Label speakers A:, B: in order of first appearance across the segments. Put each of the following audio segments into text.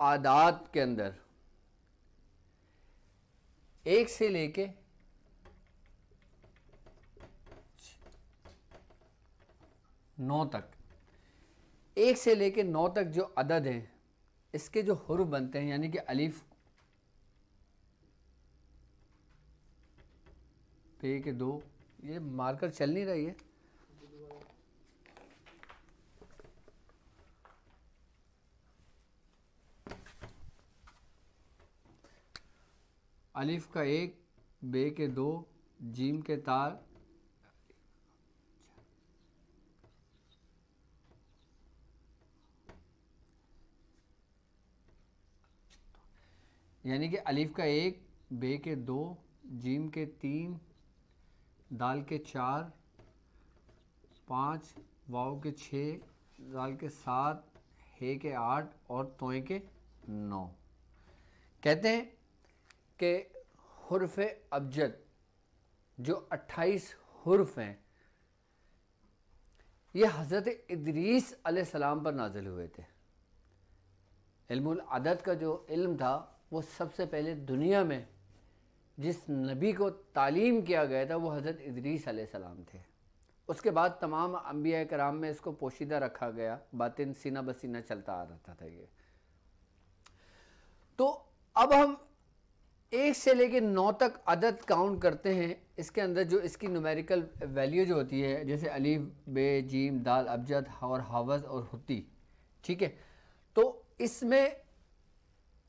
A: आदात के अंदर 1 से लेके 9 तक, 1 से लेके 9 तक जो अदद हैं इसके जो हुर्फ बनते हैं, यानी कि अलिफ पे के 2, ये मार्कर चल नहीं रही है, अलिफ का 1, बे के 2, जीम के तार, यानी कि अलिफ का 1, बे के 2, जीम के 3, दाल के 4, 5, वाव के 6, दाल के 7, हे के 8 और तोए के 9। कहते हैं कि हुर्फ अबजद जो 28 हुर्फ हैं ये हज़रत इदरीस अलैहिस्सलाम पर नाजिल हुए थे। इल्मुल अदद का जो इल्म था वो सबसे पहले दुनिया में जिस नबी को तालीम किया गया था वो हज़रत इदरीस अलैहिस्सलाम थे। उसके बाद तमाम अंबिया कराम में इसको पोशीदा रखा गया, बातिन सीना बसीना चलता आ रहा था ये। तो अब हम 1 से लेकर 9 तक अदद काउंट करते हैं। इसके अंदर जो इसकी न्यूमेरिकल वैल्यू जो होती है, जैसे अलीफ, बे, जीम, दाल, अबजद और हवज़ और हुती, ठीक है। तो इसमें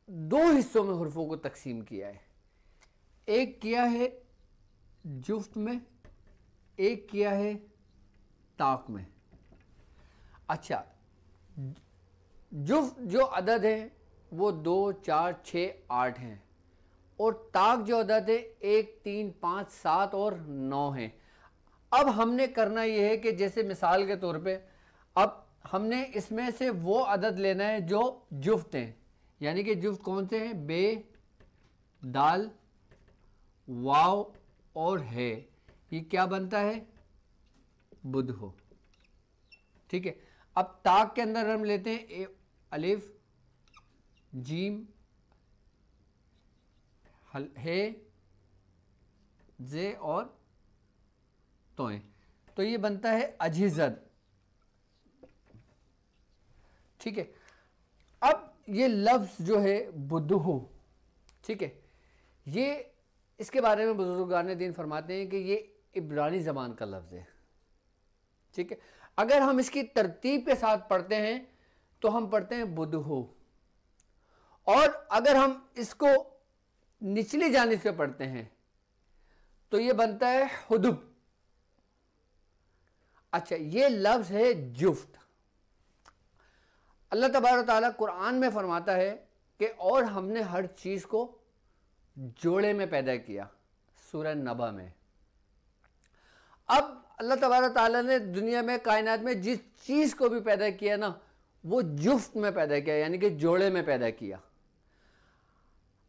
A: 2 हिस्सों में हुर्फों को तकसीम किया है, एक किया है जुफ्त में, एक किया है ताक में। अच्छा, जुफ्त जो अदद है वो 2, 4, 6, 8 हैं और ताक जो अदद है 1, 3, 5, 7 और 9 हैं। अब हमने करना यह है कि जैसे मिसाल के तौर पे अब हमने इसमें से वो अदद लेना है जो जुफ्त हैं, यानी कि जुफ्त कौन से हैं? बे, दाल, वाव और है। ये क्या बनता है? बुधो, ठीक है। अब ताक के अंदर हम लेते हैं अलिफ, जीम, है, जे और तोए, तो ये बनता है अजीजद, ठीक है। अब ये लफ्ज़ जो है बुद्धू, ठीक है, ये इसके बारे में बुजुर्गान दीन फरमाते हैं कि ये इब्रानी ज़बान का लफ्ज़ है, ठीक है। अगर हम इसकी तरतीब के साथ पढ़ते हैं तो हम पढ़ते हैं बुद्धू, और अगर हम इसको निचली जानिब से पढ़ते हैं तो ये बनता है हुदुब। अच्छा, ये लफ्ज़ है जुफ्त। अल्लाह तबारक तआला कुरान में फरमाता है कि और हमने हर चीज़ को जोड़े में पैदा किया, सूरह नबा में। अब अल्लाह तबारक तआला ने दुनिया में, कायनात में जिस चीज़ को भी पैदा किया ना, वो जुफ्त में पैदा किया, यानी कि जोड़े में पैदा किया।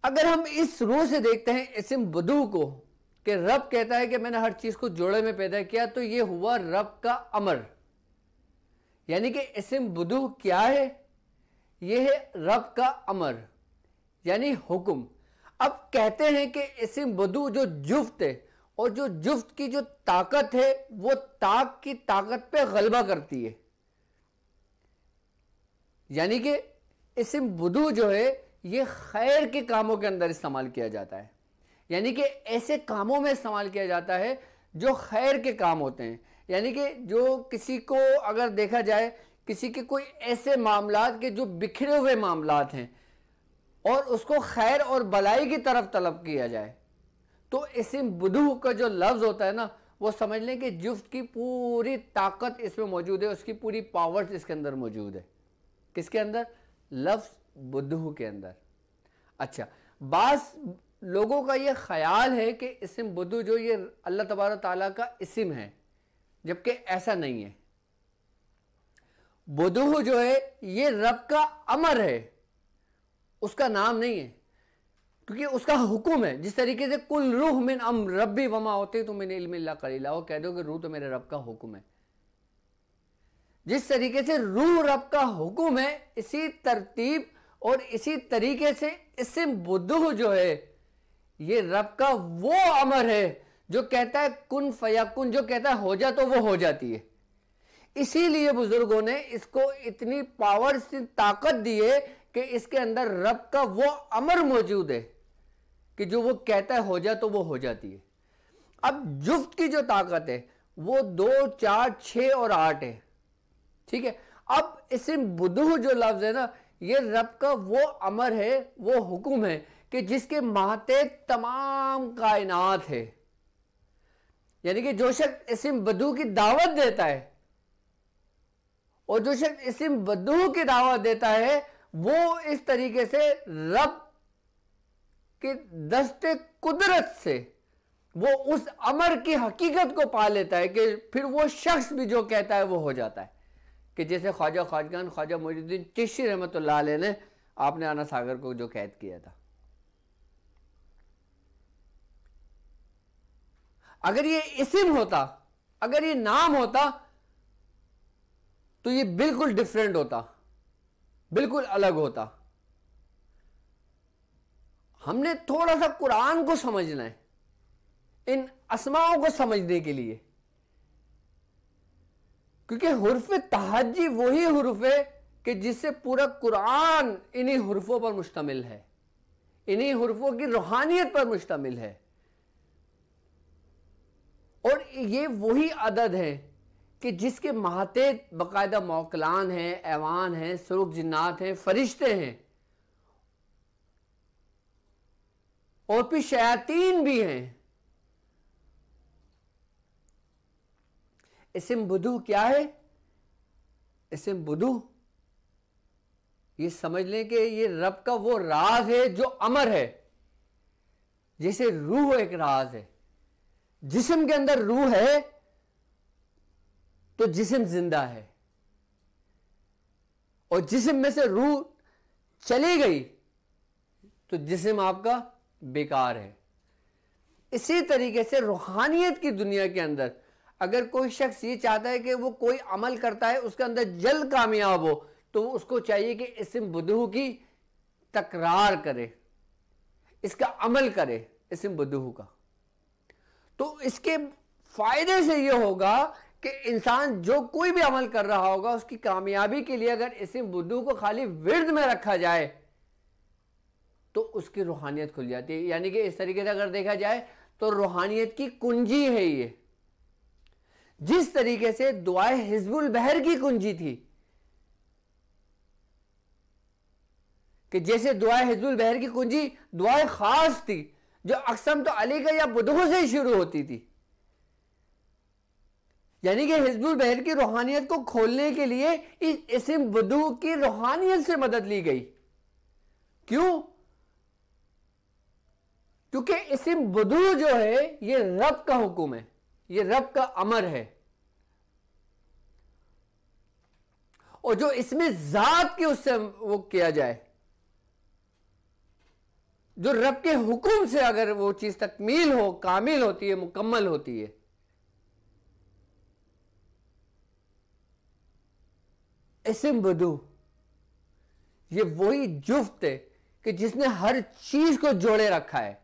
A: अगर हम इस रूह से देखते हैं इस्म बुदू को कि रब कहता है कि मैंने हर चीज़ को जोड़े में पैदा किया, तो ये हुआ रब का अमर, यानी कि इस्म बुदू क्या है? ये है रब का अमर, यानी हुक्म। अब कहते हैं कि इस्म बुदू जो जुफ्त है, और जो जुफ्त की जो ताकत है वो ताक की ताकत पे गलबा करती है, यानी कि इस्म बुदू जो है ये खैर के कामों के अंदर इस्तेमाल किया जाता है, यानी कि ऐसे कामों में इस्तेमाल किया जाता है जो खैर के काम होते हैं। यानी कि जो किसी को अगर देखा जाए, किसी के कोई ऐसे मामलात के जो बिखरे हुए मामलात हैं और उसको खैर और भलाई की तरफ तलब किया जाए, तो इस्म बुदू का जो लफ्ज़ होता है ना, वो समझ लें कि जुफ्त की पूरी ताकत इसमें मौजूद है, उसकी पूरी पावर्स इसके अंदर मौजूद है। किसके अंदर? लफ्ज़ बुदू के अंदर। अच्छा, बास लोगों का ये ख्याल है कि इस्म बुदू जो ये अल्लाह तबारक ताला का इस्म है, जबकि ऐसा नहीं है। बुदू जो है ये रब का अमर है, उसका नाम नहीं है, क्योंकि उसका हुक्म है। जिस तरीके से कुल रूह मिन अम्र रब्बी वमा होते तो मिन इल्मी इल्ला कलीला, वो कह दो कि रूह तो मेरे रब का हुक्म है। जिस तरीके से रूह रब का हुक्म है, इसी तरतीब और इसी तरीके से इस्म बुद्धू जो है ये रब का वो अमर है जो कहता है कुन फयाकुन, जो कहता है हो जा तो वो हो जाती है। इसीलिए बुजुर्गों ने इसको इतनी पावर से ताकत दी है कि इसके अंदर रब का वो अमर मौजूद है कि जो वो कहता है हो जा तो वो हो जाती है। अब जुफ्त की जो ताकत है वो 2, 4, 6 और 8 है, ठीक है। अब इस्म बुद्धू जो लफ्ज है ना, ये रब का वो अमर है, वो हुक्म है कि जिसके माते तमाम कायनात है। यानी कि जो शख्स इस्म बुद्धू की दावत देता है और जो शख्स इस्म बुद्धू की दावत देता है वो इस तरीके से रब के दस्ते कुदरत से वो उस अमर की हकीकत को पा लेता है कि फिर वो शख्स भी जो कहता है वो हो जाता है। कि जैसे ख्वाजा ख्वाजगान ख्वाजा मोइनुद्दीन चिश्ती रहमतुल्लाह अलैह ने आपने आना सागर को जो कैद किया था, अगर ये इस्म होता, अगर ये नाम होता तो ये बिल्कुल डिफरेंट होता, बिल्कुल अलग होता। हमने थोड़ा सा कुरान को समझना है इन अस्माओं को समझने के लिए, क्योंकि हुर्फ तहज्जी वही हुर्फ है कि जिससे पूरा कुरान इन्हीं हुर्फों पर मुश्तमिल है, इन्हीं हुर्फों की रूहानियत पर मुश्तमिल है। और ये वही अदद है कि जिसके महाते बाकायदा मौकलान हैं, ऐवान हैं, सुरुख जिन्नात हैं, फरिश्ते हैं और फिर शयातीन भी हैं। इस्म बुद्धू क्या है? इस्म बुद्धू ये समझ लें कि ये रब का वो राज है जो अमर है। जैसे रूह एक राज है, जिस्म के अंदर रूह है तो जिस्म जिंदा है, और जिस्म में से रूह चली गई तो जिस्म आपका बेकार है। इसी तरीके से रूहानियत की दुनिया के अंदर अगर कोई शख्स ये चाहता है कि वो कोई अमल करता है उसके अंदर जल्द कामयाब हो, तो उसको चाहिए कि इस्म बुद्धू की तकरार करे, इसका अमल करे इस्म बुद्धू का। तो इसके फायदे से ये होगा कि इंसान जो कोई भी अमल कर रहा होगा उसकी कामयाबी के लिए अगर इस्म बुद्धू को खाली विर्द में रखा जाए तो उसकी रूहानियत खुल जाती है। यानी कि इस तरीके से अगर देखा जाए तो रूहानियत की कुंजी है ये। जिस तरीके से दुआए हिज़्बुल बहर की कुंजी थी, कि जैसे दुआए हिज़्बुल बहर की कुंजी दुआए खास थी जो अक्सम तो अली का या बुद्धू से ही शुरू होती थी। यानी कि हिज़्बुल बहर की रूहानियत को खोलने के लिए इस इस्म बुद्धू की रूहानियत से मदद ली गई। क्यों? क्योंकि इस्म बुद्धू जो है ये रब का हुक्म है, ये रब का अमर है, और जो इसमें जात के उससे वो किया जाए, जो रब के हुक्म से अगर वो चीज तकमील हो, कामिल होती है, मुकम्मल होती है। इस्म बुद्धू ये वही जुफ्त है कि जिसने हर चीज को जोड़े रखा है,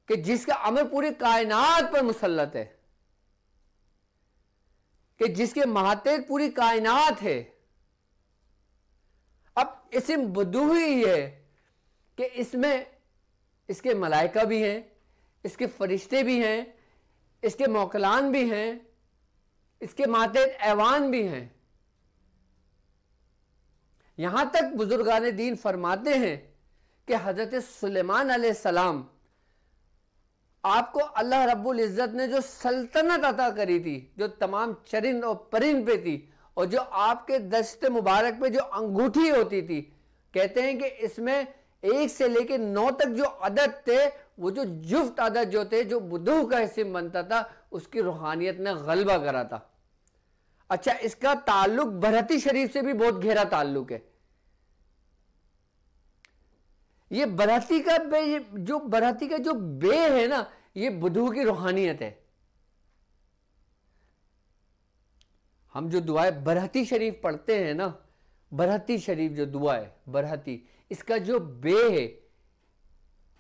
A: कि जिसका अमर पूरी कायनात पर मुसल्लत है, कि जिसके महाते पूरी कायनात है। अब इस्म बुद्धू ही है कि इसमें इसके मलाइका भी हैं, इसके फरिश्ते भी हैं, इसके मौकलान भी हैं, इसके माते ऐवान भी हैं। यहां तक बुजुर्गान दीन फरमाते हैं कि हजरत सुलेमान अलैहिस्सलाम आपको अल्लाह रब्बुल इज़्ज़त ने जो सल्तनत अता करी थी, जो तमाम चरिंद और परिंद पे थी, और जो आपके दस्त मुबारक पे जो अंगूठी होती थी, कहते हैं कि इसमें 1 से लेकर 9 तक जो अदद थे, वो जो जुफ्त अदद जो थे, जो बुद्धू का इस्म बनता था, उसकी रूहानियत ने गलबा करा था। अच्छा, इसका ताल्लुक बरहती शरीफ से भी बहुत गहरा ताल्लुक है। ये बरहती का जो बे है ना, ये बुद्धू की रूहानियत है। हम जो दुआएं बरहती शरीफ पढ़ते हैं ना, बरहती शरीफ जो दुआ है बरहती, इसका जो बे है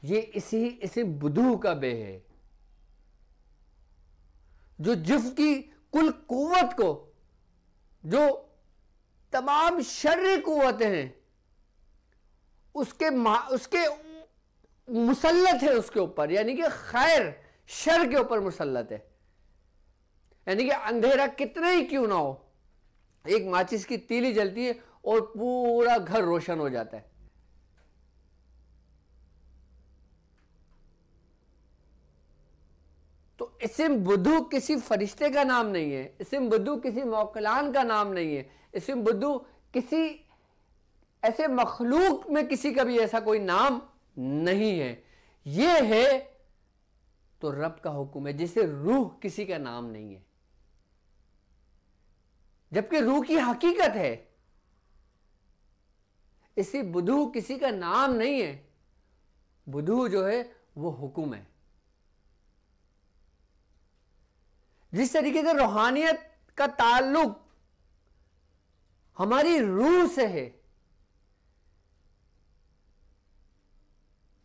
A: ये इसी बुदू का बे है, जो जिस्म की कुल कुव्वत को, जो तमाम शर्र कुव्वतें हैं उसके मुसल्लत है उसके ऊपर, यानी कि खैर शर के ऊपर मुसल्लत है। यानी कि अंधेरा कितना ही क्यों ना हो, एक माचिस की तीली जलती है और पूरा घर रोशन हो जाता है। तो इस्म बुद्धू किसी फरिश्ते का नाम नहीं है, इस्म बुद्धू किसी मौकलान का नाम नहीं है, इस्म बुद्धू किसी ऐसे मखलूक में किसी का भी ऐसा कोई नाम नहीं है। ये है तो रब का हुक्म है, जिसे रूह किसी का नाम नहीं है, जबकि रूह की हकीकत है। इसी बुद्धू किसी का नाम नहीं है, बुद्धू जो है वो हुक्म है। जिस तरीके से रूहानियत का ताल्लुक हमारी रूह से है,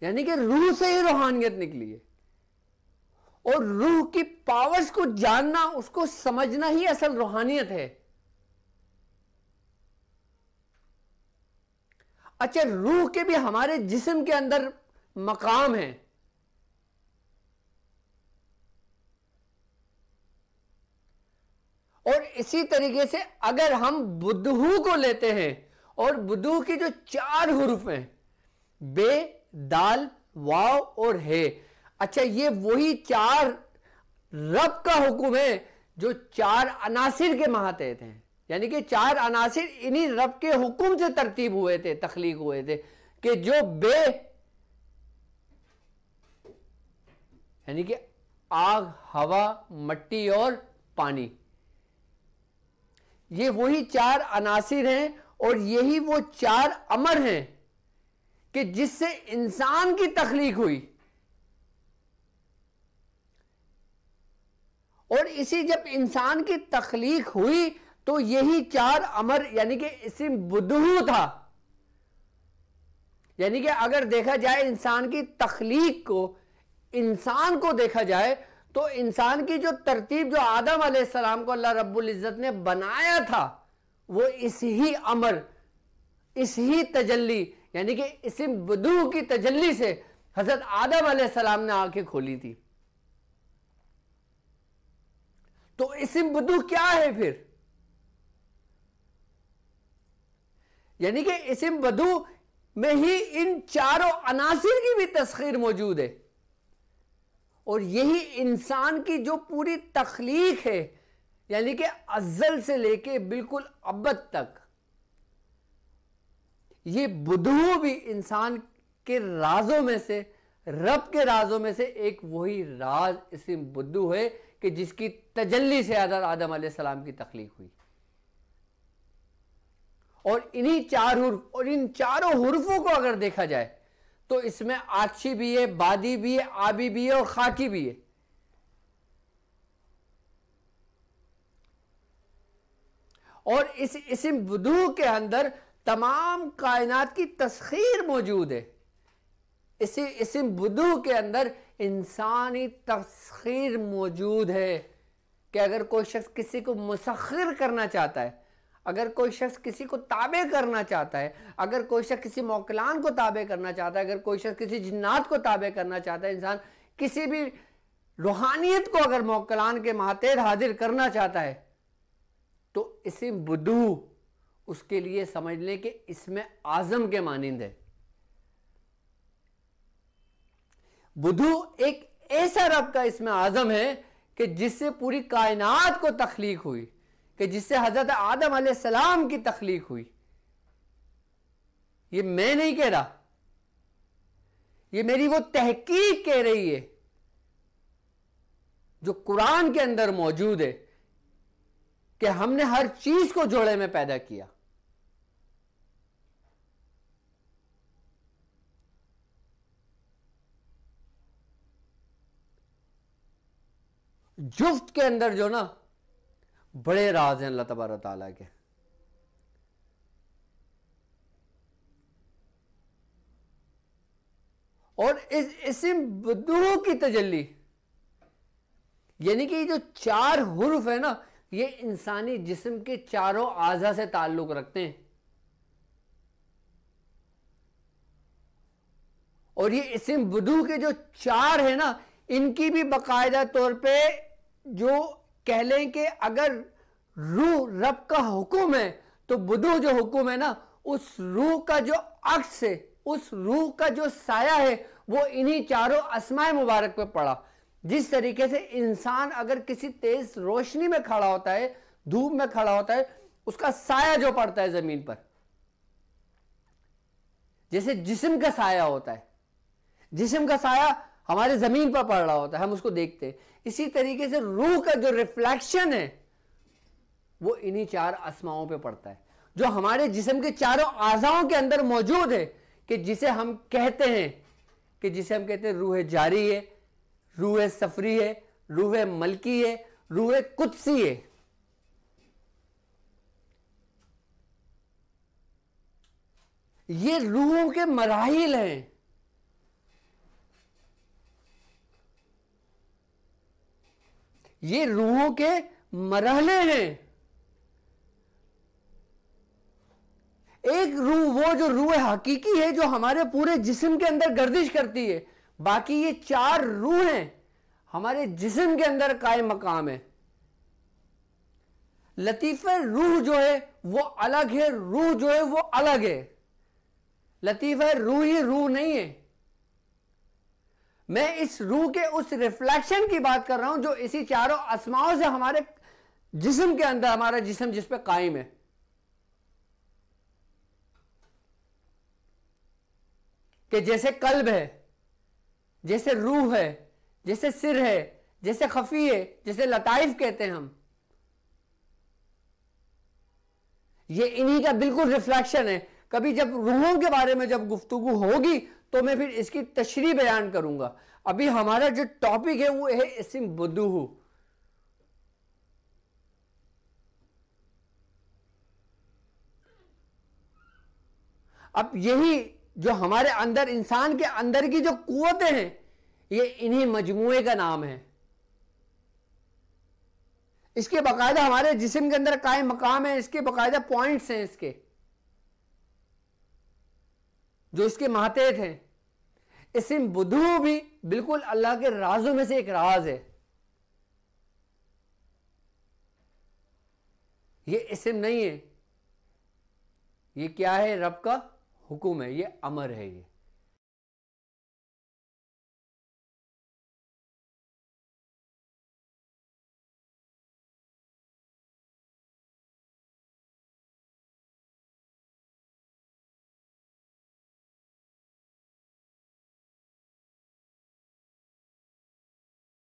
A: यानी कि रूह से ही रूहानियत निकली है, और रूह की पावर्स को जानना, उसको समझना ही असल रूहानियत है। अच्छा, रूह के भी हमारे जिस्म के अंदर मकाम है। और इसी तरीके से अगर हम बुद्धू को लेते हैं, और बुद्धू की जो 4 हुरूफ हैं, बे, दाल, वाव और हे, अच्छा ये वही 4 रब का हुक्म है जो 4 अनासिर के मातहत हैं। यानी कि 4 अनासिर इन्हीं रब के हुक्म से तरतीब हुए थे, तख्लीक हुए थे, कि जो बे यानी कि आग, हवा, मिट्टी और पानी, ये वही 4 अनासिर हैं, और यही वो 4 अमर हैं कि जिससे इंसान की तख्लीक हुई। और इसी जब इंसान की तख्लीक हुई तो यही 4 अमर यानी कि इस्म बुद्धू था। यानी कि अगर देखा जाए इंसान की तख्लीक को, इंसान को देखा जाए, तो इंसान की जो तरतीब, जो आदम अलैहिस्सलाम को अल्लाह रब्बुल इज्जत ने बनाया था, वो इस ही अमर, इस ही तजल्ली यानी कि इस्म बुद्धू की तजल्ली से हजरत आदम अलैहिस्सलाम ने आंखें खोली थी। तो इस्म बुद्धू क्या है फिर? यानी कि इस्म बुद्धू में ही इन 4 अनासिर की भी तस्खीर मौजूद है, और यही इंसान की जो पूरी तख्लीक है, यानी कि अज़्ज़ल से लेके बिल्कुल अब्बद तक, ये बुद्धू भी इंसान के राजों में से, रब के राजों में से एक वही राज इस्म बुद्धू है कि जिसकी तजल्ली से हज़रत आदम अलैहिस्सलाम की तख्लीक हुई। और इन्हीं 4 हुर्फ, और इन 4 हुर्फों को अगर देखा जाए तो इसमें आछी भी है, बादी भी है, आबी भी है और खाकी भी है। और इस इस्म बुद्धू के अंदर तमाम कायनात की तस्खीर मौजूद है। इसी इस्म बुद्धू के अंदर इंसानी तस्खीर मौजूद है कि अगर कोई शख्स किसी को मुसख्खिर करना चाहता है, अगर कोई शख्स किसी को ताबे करना चाहता है, अगर कोई शख्स किसी मौकलान को ताबे करना चाहता है, अगर कोई शख्स किसी जिन्नात को ताबे करना चाहता है, इंसान किसी भी रूहानियत को अगर मौकलान के मातेर हाजिर करना चाहता है, तो इस्म बुद्धू उसके लिए समझ लें कि इसमें आजम के मानिंद है। बुद्धू एक ऐसा रब का इसमें आजम है कि जिससे पूरी कायनात को तख्लीक हुई, कि जिससे हजरत आदम अलैहिस्सलाम की तख्लीक हुई। ये मैं नहीं कह रहा, ये मेरी वो तहकीक कह रही है जो कुरान के अंदर मौजूद है कि हमने हर चीज को जोड़े में पैदा किया। जुफ्त के अंदर जो ना बड़े राज हैं अल्लाह तबारक ताला के। और इस इस्म बुद्दू की तजल्ली, यानी कि जो 4 हुर्फ है ना, ये इंसानी जिस्म के चारों आज़ा से ताल्लुक रखते हैं। और ये इस्म बुद्दू के जो 4 है ना, इनकी भी बाकायदा तौर पे जो कह लें कि अगर रूह रब का हुक्म है, तो बुद्दू जो हुक्म है ना, उस रूह का जो अक्स है, उस रूह का जो साया है, वो इन्हीं चारों अस्माए मुबारक पे पड़ा। जिस तरीके से इंसान अगर किसी तेज रोशनी में खड़ा होता है, धूप में खड़ा होता है, उसका साया जो पड़ता है जमीन पर, जैसे जिस्म का साया होता है, जिस्म का साया हमारे जमीन पर पड़ रहा होता है, हम उसको देखते हैं, इसी तरीके से रूह का जो रिफ्लेक्शन है वो इन्हीं 4 अस्माओं पे पड़ता है, जो हमारे जिस्म के चारों आज़ाओं के अंदर मौजूद है, कि जिसे हम कहते हैं रूह जारी है, रूह सफरी है, रूह मलकी है, रूह कुदसी है। ये रूहों के मराहिल हैं। ये रूहों के मरहले हैं। एक रूह, वो जो रूह हकीकी है, जो हमारे पूरे जिस्म के अंदर गर्दिश करती है। बाकी ये 4 रूह हैं हमारे जिस्म के अंदर कायम मकाम है। लतीफ़े रूह जो है वो अलग है, रूह जो है वो अलग है। लतीफ़े रूह ही रूह नहीं है। मैं इस रूह के उस रिफ्लेक्शन की बात कर रहा हूं जो इसी चारों अस्माओं से हमारे जिस्म के अंदर, हमारा जिस्म जिस पे कायम है। कि जैसे कल्ब है, जैसे रूह है, जैसे सिर है, जैसे खफी है, जैसे लताइफ कहते हैं हम, ये इन्हीं का बिल्कुल रिफ्लेक्शन है। कभी जब रूहों के बारे में जब गुफ्तगू होगी तो मैं फिर इसकी तशरीह बयान करूंगा। अभी हमारा जो टॉपिक है वो है इस्म बुद्दू। अब यही जो हमारे अंदर, इंसान के अंदर की जो कुव्वतें हैं, ये इन्हीं मजमूए का नाम है। इसके बाकायदा हमारे जिस्म के अंदर कायम मकाम है, इसके बाकायदा पॉइंट्स हैं, इसके जो इसके मातेहत हैं। इस्म बुद्दू भी बिल्कुल अल्लाह के राजों में से एक राज है। ये इस्म नहीं है, ये क्या है? रब का हुक्म है, ये अमर है। ये